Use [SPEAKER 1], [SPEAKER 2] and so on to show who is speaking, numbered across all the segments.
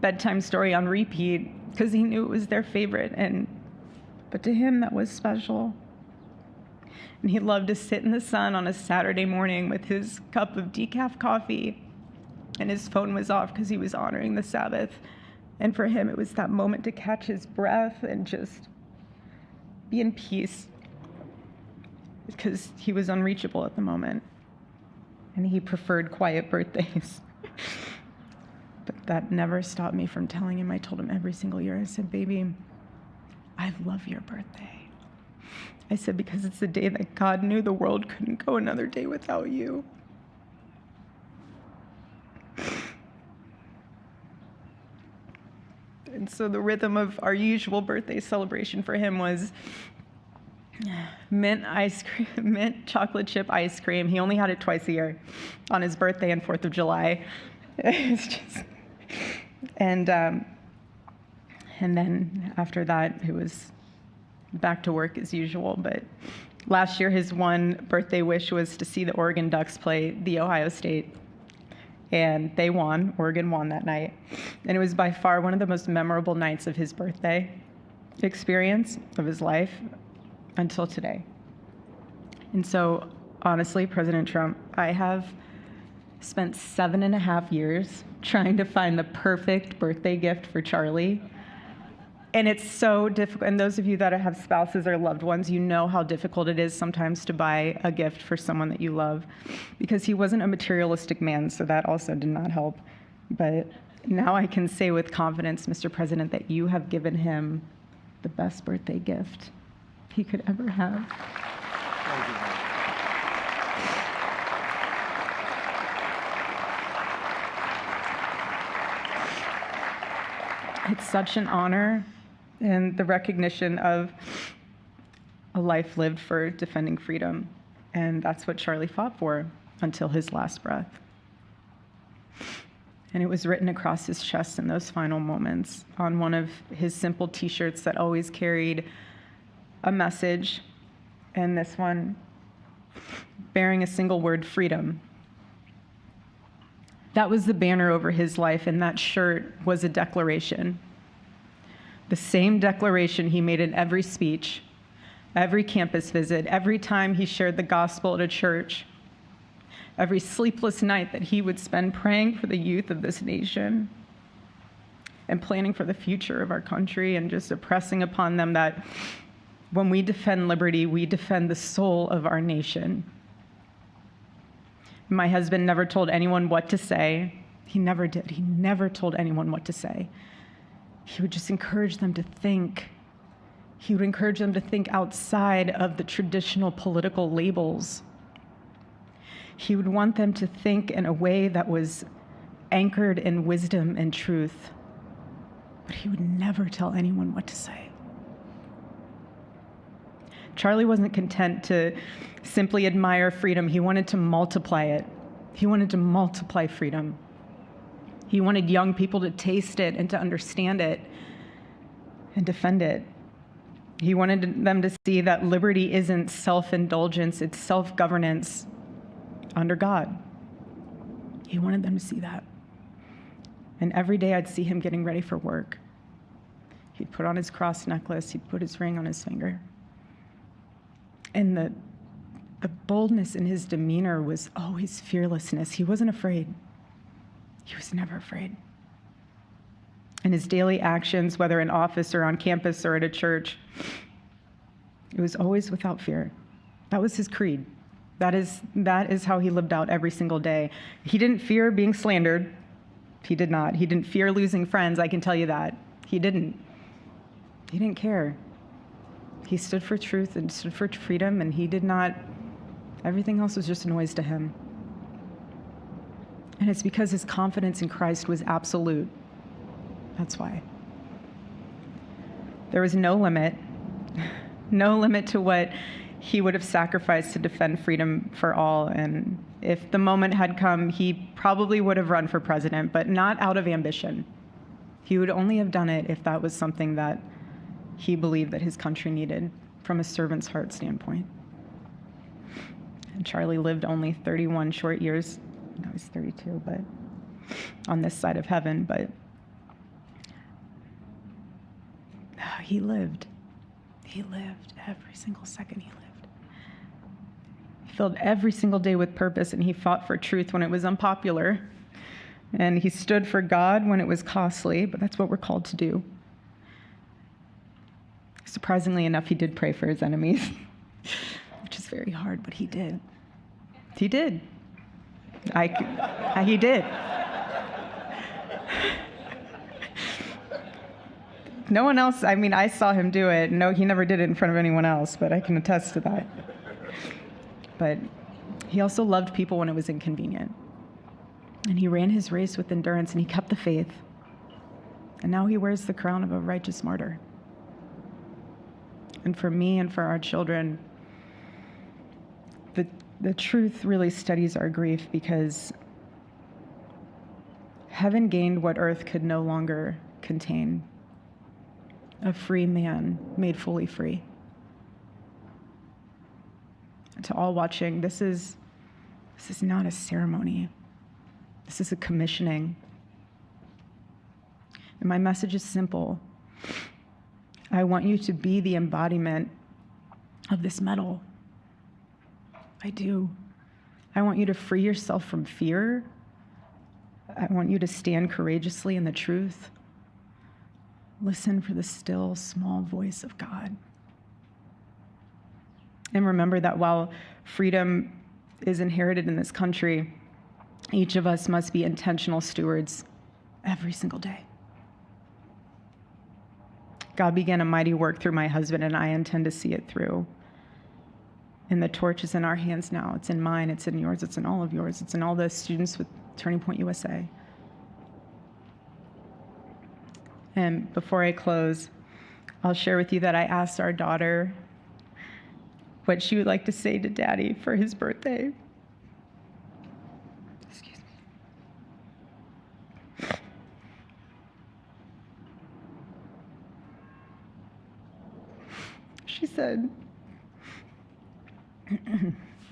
[SPEAKER 1] bedtime story on repeat because he knew it was their favorite, but to him that was special. And he loved to sit in the sun on a Saturday morning with his cup of decaf coffee, and his phone was off because he was honoring the Sabbath. And for him, it was that moment to catch his breath and just be in peace, because he was unreachable at the moment, and he preferred quiet birthdays. But that never stopped me from telling him. I told him every single year, I said, baby, I love your birthday. I said, because it's the day that God knew the world couldn't go another day without you. And so the rhythm of our usual birthday celebration for him was mint ice cream, mint chocolate chip ice cream. He only had it twice a year, on his birthday and 4th of July. It's just, and then after that, it was back to work as usual. But last year, his one birthday wish was to see the Oregon Ducks play the Ohio State. And they won. Oregon won that night. And it was by far one of the most memorable nights of his birthday experience of his life until today. And so, honestly, President Trump, I have spent 7.5 years trying to find the perfect birthday gift for Charlie. And it's so difficult. And those of you that have spouses or loved ones, you know how difficult it is sometimes to buy a gift for someone that you love, because he wasn't a materialistic man, so that also did not help. But now I can say with confidence, Mr. President, that you have given him the best birthday gift he could ever have. It's such an honor, and the recognition of a life lived for defending freedom. And that's what Charlie fought for until his last breath. And it was written across his chest in those final moments on one of his simple t-shirts that always carried a message, and this one bearing a single word, freedom. That was the banner over his life, and that shirt was a declaration. The same declaration he made in every speech, every campus visit, every time he shared the gospel at a church, every sleepless night that he would spend praying for the youth of this nation and planning for the future of our country, and just impressing upon them that when we defend liberty, we defend the soul of our nation. My husband never told anyone what to say. He never did. He never told anyone what to say. He would just encourage them to think. He would encourage them to think outside of the traditional political labels. He would want them to think in a way that was anchored in wisdom and truth. But he would never tell anyone what to say. Charlie wasn't content to simply admire freedom. He wanted to multiply it. He wanted to multiply freedom. He wanted young people to taste it and to understand it and defend it. He wanted them to see that liberty isn't self-indulgence, it's self-governance under God. He wanted them to see that. And every day I'd see him getting ready for work. He'd put on his cross necklace, he'd put his ring on his finger. And the boldness in his demeanor was always fearlessness. He wasn't afraid. He was never afraid. In his daily actions, whether in office or on campus or at a church, it was always without fear. That was his creed. That is how he lived out every single day. He didn't fear being slandered. He did not. He didn't fear losing friends, I can tell you that. He didn't. He didn't care. He stood for truth and stood for freedom, and he did not, everything else was just noise to him. And it's because his confidence in Christ was absolute. That's why. There was no limit to what he would have sacrificed to defend freedom for all. And if the moment had come, he probably would have run for president, but not out of ambition. He would only have done it if that was something that he believed that his country needed from a servant's heart standpoint. And Charlie lived only 31 short years. No, he's 32, but on this side of heaven. But he lived. He lived every single second he lived. He filled every single day with purpose, and he fought for truth when it was unpopular. And he stood for God when it was costly, but that's what we're called to do. Surprisingly enough, he did pray for his enemies, which is very hard, but he did. He did. He did. No one else, I saw him do it. No, he never did it in front of anyone else, but I can attest to that. But he also loved people when it was inconvenient. And he ran his race with endurance, and he kept the faith. And now he wears the crown of a righteous martyr. And for me and for our children, the truth really steadies our grief, because heaven gained what earth could no longer contain: a free man made fully free. To all watching, this is not a ceremony. This is a commissioning. And my message is simple. I want you to be the embodiment of this medal. I do. I want you to free yourself from fear. I want you to stand courageously in the truth. Listen for the still, small voice of God. And remember that while freedom is inherited in this country, each of us must be intentional stewards every single day. God began a mighty work through my husband, and I intend to see it through. And the torch is in our hands now. It's in mine, it's in yours, it's in all of yours, it's in all the students with Turning Point USA. And before I close, I'll share with you that I asked our daughter what she would like to say to Daddy for his birthday. Excuse me. She said,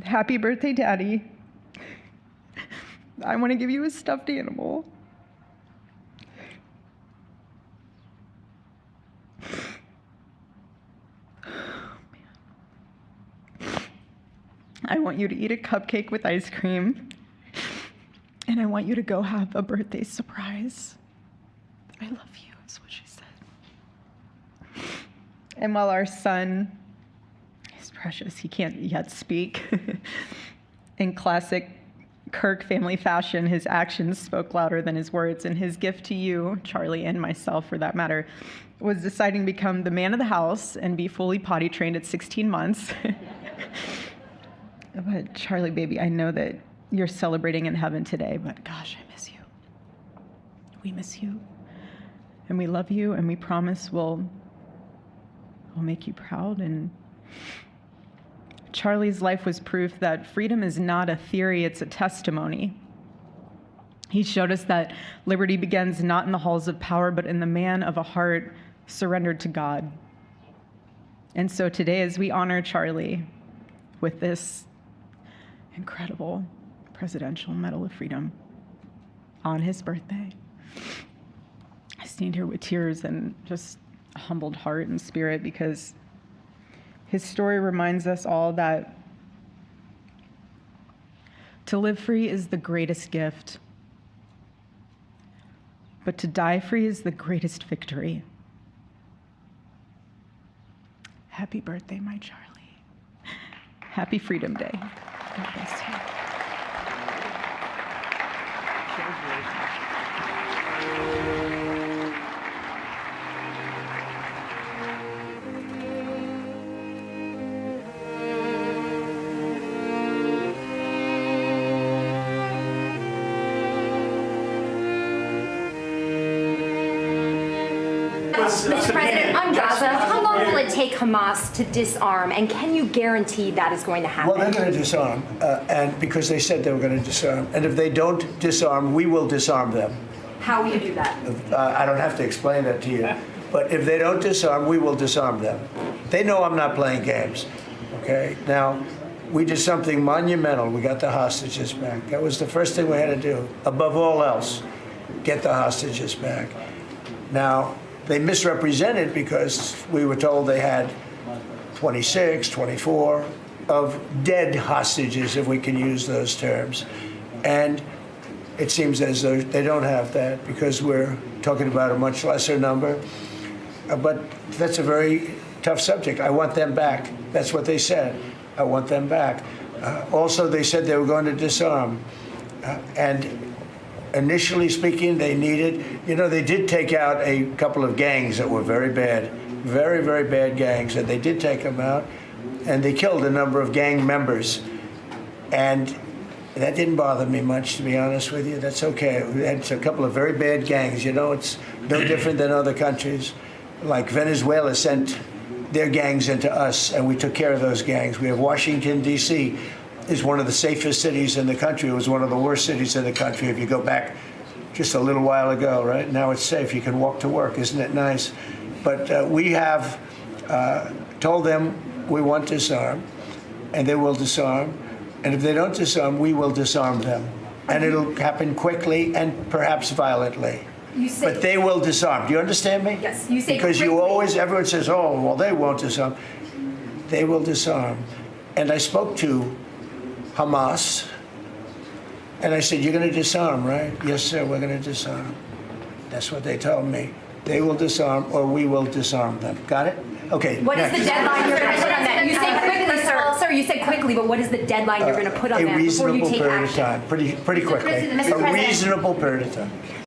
[SPEAKER 1] "Happy birthday, Daddy. I want to give you a stuffed animal. I want you to eat a cupcake with ice cream, and I want you to go have a birthday surprise. I love you," is what she said. And while our son is precious, he can't yet speak, in classic Kirk family fashion, his actions spoke louder than his words, and his gift to you, Charlie, and myself for that matter, was deciding to become the man of the house and be fully potty trained at 16 months. But Charlie, baby, I know that you're celebrating in heaven today, but gosh, I miss you. We miss you, and we love you, and we promise we'll make you proud. And Charlie's life was proof that freedom is not a theory, it's a testimony. He showed us that liberty begins not in the halls of power, but in the man of a heart surrendered to God. And so today, as we honor Charlie with this incredible Presidential Medal of Freedom on his birthday, I stand here with tears and just a humbled heart and spirit, because his story reminds us all that to live free is the greatest gift, but to die free is the greatest victory. Happy birthday, my Charlie. Happy Freedom Day. God bless you.
[SPEAKER 2] Mr. President, on Gaza, how long will it take Hamas to disarm, and can you guarantee that is going to happen?
[SPEAKER 3] Well, they're going to disarm, and because they said they were going to disarm. And if they don't disarm, we will disarm them.
[SPEAKER 2] How will you do that?
[SPEAKER 3] I don't have to explain that to you. But if they don't disarm, we will disarm them. They know I'm not playing games. Okay? Now, we did something monumental. We got the hostages back. That was the first thing we had to do. Above all else, get the hostages back. Now, they misrepresented because we were told they had 26, 24 of dead hostages, if we can use those terms. And it seems as though they don't have that because we're talking about a much lesser number. But that's a very tough subject. I want them back. That's what they said. I want them back. Also, they said they were going to disarm. And initially speaking, they needed, they did take out a couple of gangs that were very bad, very, very bad gangs, and they did take them out, and they killed a number of gang members. And that didn't bother me much, to be honest with you. That's okay. We had a couple of very bad gangs. It's no different than other countries. Like Venezuela sent their gangs into us, and we took care of those gangs. We have Washington, D.C. is one of the safest cities in the country. It was one of the worst cities in the country if you go back just a little while ago, right? Now it's safe. You can walk to work. Isn't it nice? But we have told them we want to disarm, and they will disarm. And if they don't disarm, we will disarm them. And it'll happen quickly and perhaps violently. But they will disarm. Do you understand me?
[SPEAKER 2] Yes, you say
[SPEAKER 3] because
[SPEAKER 2] quickly.
[SPEAKER 3] everyone says, oh, well, they won't disarm. They will disarm. And I spoke to Hamas, and I said, you're going to disarm, right? Yes, sir, we're going to disarm. That's what they told me. They will disarm, or we will disarm them. Got it? Okay.
[SPEAKER 2] What is the deadline you're going to put on that? You say quickly, sir. Sir, you said quickly, but what is the deadline you're going to put on that before you take action?
[SPEAKER 3] A reasonable period of time. Pretty quickly.
[SPEAKER 2] Mr.
[SPEAKER 3] A
[SPEAKER 2] President.
[SPEAKER 3] reasonable period of time.